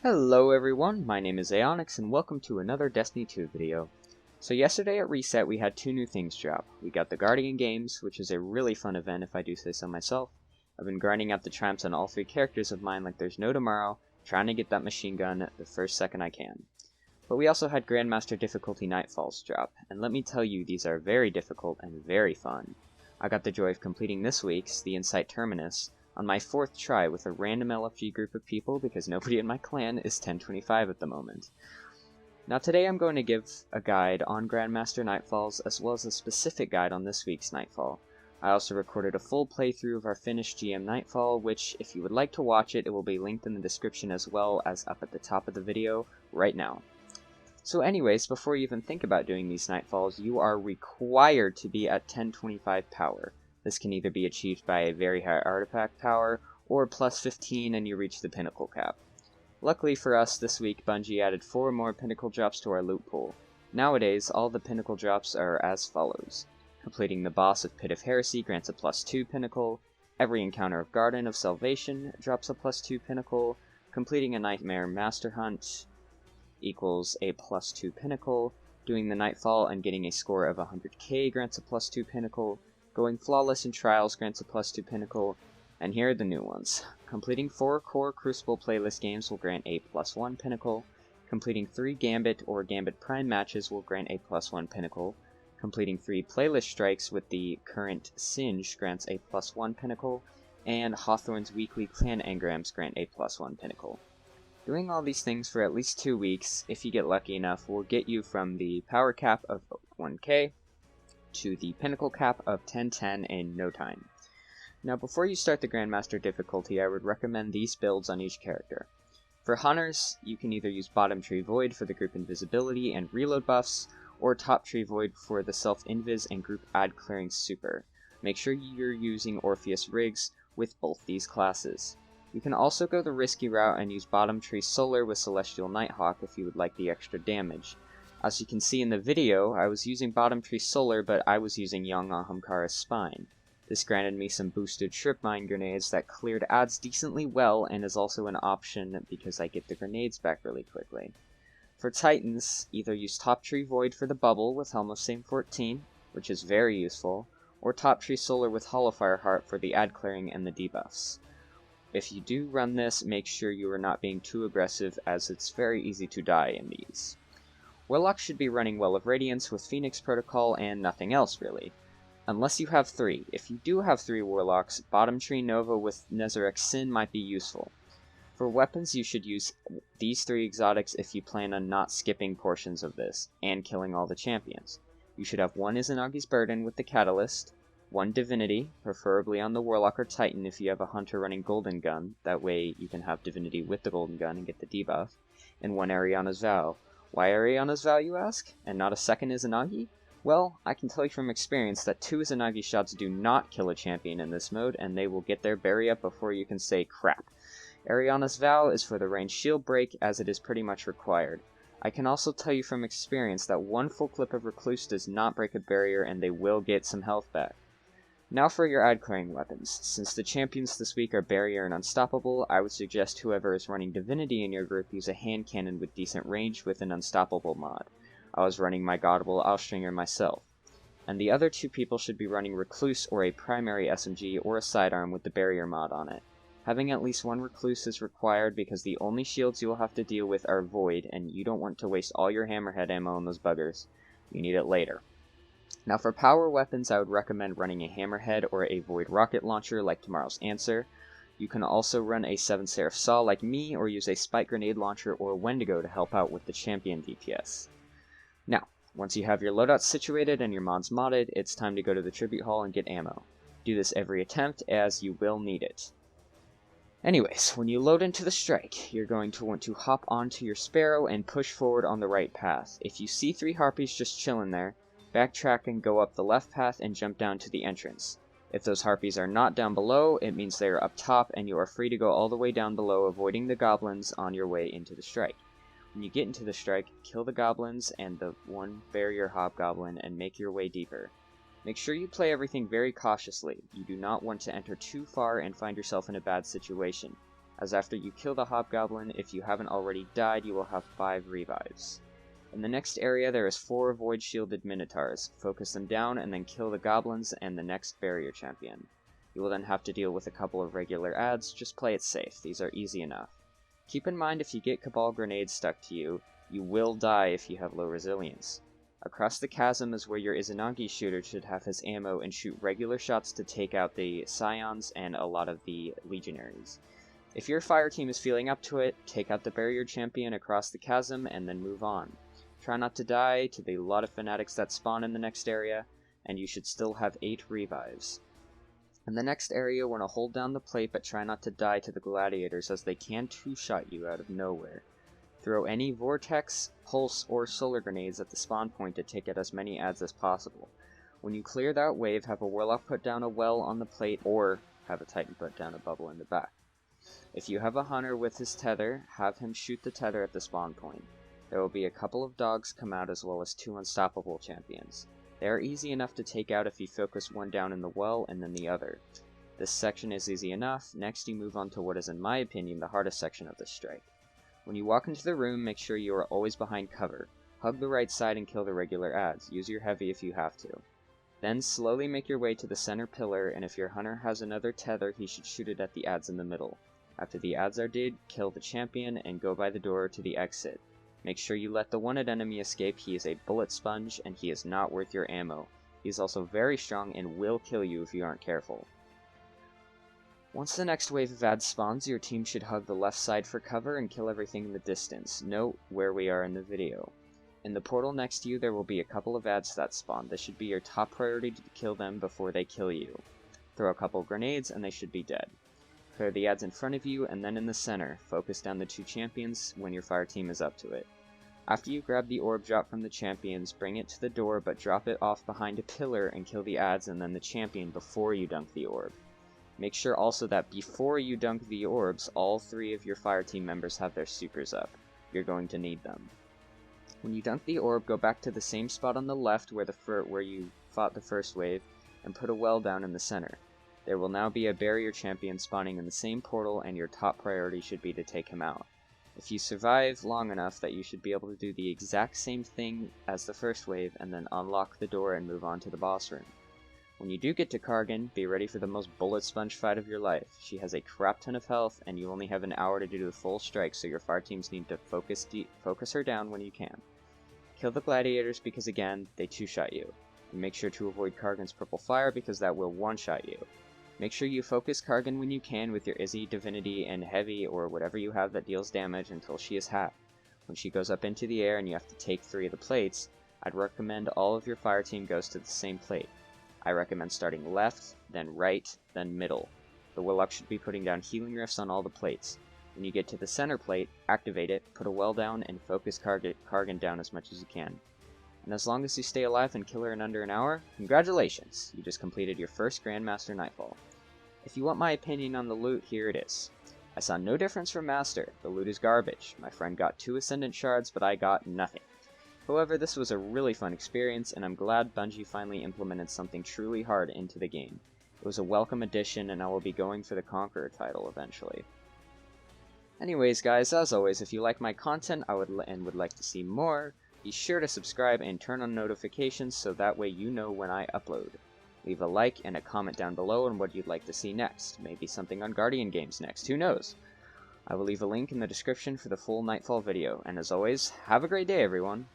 Hello everyone, my name is Aonix and welcome to another Destiny 2 video. So yesterday at Reset we had two new things drop. We got the Guardian Games, which is a really fun event if I do say so myself. I've been grinding out the triumphs on all three characters of mine like there's no tomorrow, trying to get that machine gun the first second I can. But we also had Grandmaster difficulty Nightfalls drop, and let me tell you, these are very difficult and very fun. I got the joy of completing this week's, the Insight Terminus, on my fourth try with a random LFG group of people because nobody in my clan is 1025 at the moment. Now today I'm going to give a guide on Grandmaster Nightfalls as well as a specific guide on this week's Nightfall. I also recorded a full playthrough of our finished GM Nightfall, which if you would like to watch it, it will be linked in the description as well as up at the top of the video right now. So anyways, before you even think about doing these Nightfalls, you are required to be at 1025 power. This can either be achieved by a very high artifact power, or plus 15 and you reach the pinnacle cap. Luckily for us, this week Bungie added 4 more pinnacle drops to our loot pool. Nowadays, all the pinnacle drops are as follows. Completing the boss of Pit of Heresy grants a plus 2 pinnacle, every encounter of Garden of Salvation drops a plus 2 pinnacle, completing a Nightmare Master Hunt equals a plus 2 pinnacle, doing the Nightfall and getting a score of 100k grants a plus 2 pinnacle, going flawless in Trials grants a plus 2 pinnacle, and here are the new ones. Completing 4 core Crucible playlist games will grant a plus 1 pinnacle, completing 3 Gambit or Gambit Prime matches will grant a plus 1 pinnacle, completing 3 playlist strikes with the current Singe grants a plus 1 pinnacle, and Hawthorne's weekly clan engrams grant a plus 1 pinnacle. Doing all these things for at least 2 weeks, if you get lucky enough, will get you from the power cap of 1k to the pinnacle cap of 1010 in no time. Now before you start the Grandmaster difficulty, I would recommend these builds on each character. For Hunters, you can either use Bottom Tree Void for the group invisibility and reload buffs, or Top Tree Void for the self-invis and group ad clearing super. Make sure you're using Orpheus rigs with both these classes. You can also go the risky route and use Bottom Tree Solar with Celestial Nighthawk if you would like the extra damage. As you can see in the video, I was using Bottom Tree Solar, but I was using Young Ahamkara's Spine. This granted me some boosted Trip Mine grenades that cleared ads decently well and is also an option because I get the grenades back really quickly. For Titans, either use Top Tree Void for the bubble with Helm of Same 14, which is very useful, or Top Tree Solar with Hollowfire Heart for the ad clearing and the debuffs. If you do run this, make sure you are not being too aggressive as it's very easy to die in these. Warlock should be running Well of Radiance with Phoenix Protocol and nothing else really. Unless you have 3. If you do have 3 Warlocks, Bottom Tree Nova with Nezarec Sin might be useful. For weapons, you should use these 3 exotics if you plan on not skipping portions of this, and killing all the champions. You should have 1 Izanagi's Burden with the Catalyst, 1 Divinity, preferably on the Warlock or Titan if you have a Hunter running Golden Gun, that way you can have Divinity with the Golden Gun and get the debuff, and 1 Ariana's Vow. Why Ariana's Vow, you ask, and not a second Izanagi? Well, I can tell you from experience that 2 Izanagi shots do not kill a champion in this mode, and they will get their berry up before you can say crap. Ariana's Vow is for the ranged shield break, as it is pretty much required. I can also tell you from experience that 1 full clip of Recluse does not break a barrier, and they will get some health back. Now for your ad clearing weapons. Since the champions this week are Barrier and Unstoppable, I would suggest whoever is running Divinity in your group use a hand cannon with decent range with an Unstoppable mod. I was running my Godable Austringer myself. And the other 2 people should be running Recluse or a primary SMG or a sidearm with the Barrier mod on it. Having at least 1 Recluse is required because the only shields you will have to deal with are Void, and you don't want to waste all your Hammerhead ammo on those buggers. You need it later. Now for power weapons, I would recommend running a Hammerhead or a Void rocket launcher like Tomorrow's Answer. You can also run a 7 Seraph Saw like me, or use a Spike Grenade Launcher or Wendigo to help out with the champion DPS. Now, once you have your loadouts situated and your mods modded, it's time to go to the Tribute Hall and get ammo. Do this every attempt, as you will need it. Anyways, when you load into the strike, you're going to want to hop onto your Sparrow and push forward on the right path. If you see 3 Harpies just chilling there, backtrack and go up the left path and jump down to the entrance. If those Harpies are not down below, it means they are up top and you are free to go all the way down below, avoiding the goblins on your way into the strike. When you get into the strike, kill the goblins and the 1 barrier hobgoblin and make your way deeper. Make sure you play everything very cautiously. You do not want to enter too far and find yourself in a bad situation. as after you kill the hobgoblin, if you haven't already died, you will have 5 revives. In the next area there is 4 void shielded minotaurs. Focus them down and then kill the goblins and the next barrier champion. You will then have to deal with a couple of regular adds, just play it safe, these are easy enough. Keep in mind if you get Cabal grenades stuck to you, you will die if you have low resilience. Across the chasm is where your Izanagi shooter should have his ammo and shoot regular shots to take out the Scions and a lot of the Legionaries. If your fire team is feeling up to it, take out the barrier champion across the chasm and then move on. Try not to die to the lot of fanatics that spawn in the next area, and you should still have 8 revives. In the next area, want to hold down the plate but try not to die to the gladiators as they can two-shot you out of nowhere. Throw any vortex, pulse, or solar grenades at the spawn point to take out as many adds as possible. When you clear that wave, have a warlock put down a well on the plate or have a titan put down a bubble in the back. If you have a hunter with his tether, have him shoot the tether at the spawn point. There will be a couple of dogs come out as well as 2 unstoppable champions. They are easy enough to take out if you focus one down in the well and then the other. This section is easy enough. Next you move on to what is in my opinion the hardest section of this strike. When you walk into the room, make sure you are always behind cover. Hug the right side and kill the regular adds. Use your heavy if you have to. Then slowly make your way to the center pillar, and if your hunter has another tether, he should shoot it at the adds in the middle. After the adds are dead, kill the champion and go by the door to the exit. Make sure you let the one-hit enemy escape. He is a bullet sponge and he is not worth your ammo. He is also very strong and will kill you if you aren't careful. Once the next wave of adds spawns, your team should hug the left side for cover and kill everything in the distance. Note where we are in the video. In the portal next to you there will be a couple of adds that spawn. This should be your top priority to kill them before they kill you. Throw a couple grenades and they should be dead. Clear the adds in front of you and then in the center. Focus down the 2 champions when your fire team is up to it. After you grab the orb drop from the champions, bring it to the door but drop it off behind a pillar and kill the adds and then the champion before you dunk the orb. Make sure also that before you dunk the orbs, all 3 of your fire team members have their supers up. You're going to need them. When you dunk the orb, go back to the same spot on the left where you fought the first wave and put a well down in the center. There will now be a barrier champion spawning in the same portal and your top priority should be to take him out. If you survive long enough that you should be able to do the exact same thing as the first wave and then unlock the door and move on to the boss room. When you do get to Kargan, be ready for the most bullet sponge fight of your life. She has a crap ton of health and you only have an hour to do the full strike, so your fire teams need to focus her down when you can. Kill the gladiators because again, they two-shot you. And make sure to avoid Kargan's purple fire because that will one-shot you. Make sure you focus Kargan when you can with your Izzy, Divinity, and Heavy or whatever you have that deals damage until she is half. When she goes up into the air and you have to take 3 of the plates, I'd recommend all of your fire team goes to the same plate. I recommend starting left, then right, then middle. The Warlock should be putting down healing rifts on all the plates. When you get to the center plate, activate it, put a well down, and focus Kargan down as much as you can. And as long as you stay alive and kill her in under an hour, congratulations! You just completed your first Grandmaster Nightfall. If you want my opinion on the loot, here it is. I saw no difference from Master. The loot is garbage. My friend got 2 Ascendant Shards, but I got nothing. However, this was a really fun experience, and I'm glad Bungie finally implemented something truly hard into the game. It was a welcome addition, and I will be going for the Conqueror title eventually. Anyways guys, as always, if you like my content and would like to see more, be sure to subscribe and turn on notifications so that way you know when I upload. Leave a like and a comment down below on what you'd like to see next. Maybe something on Guardian games next, who knows? I will leave a link in the description for the full Nightfall video, and as always, have a great day everyone!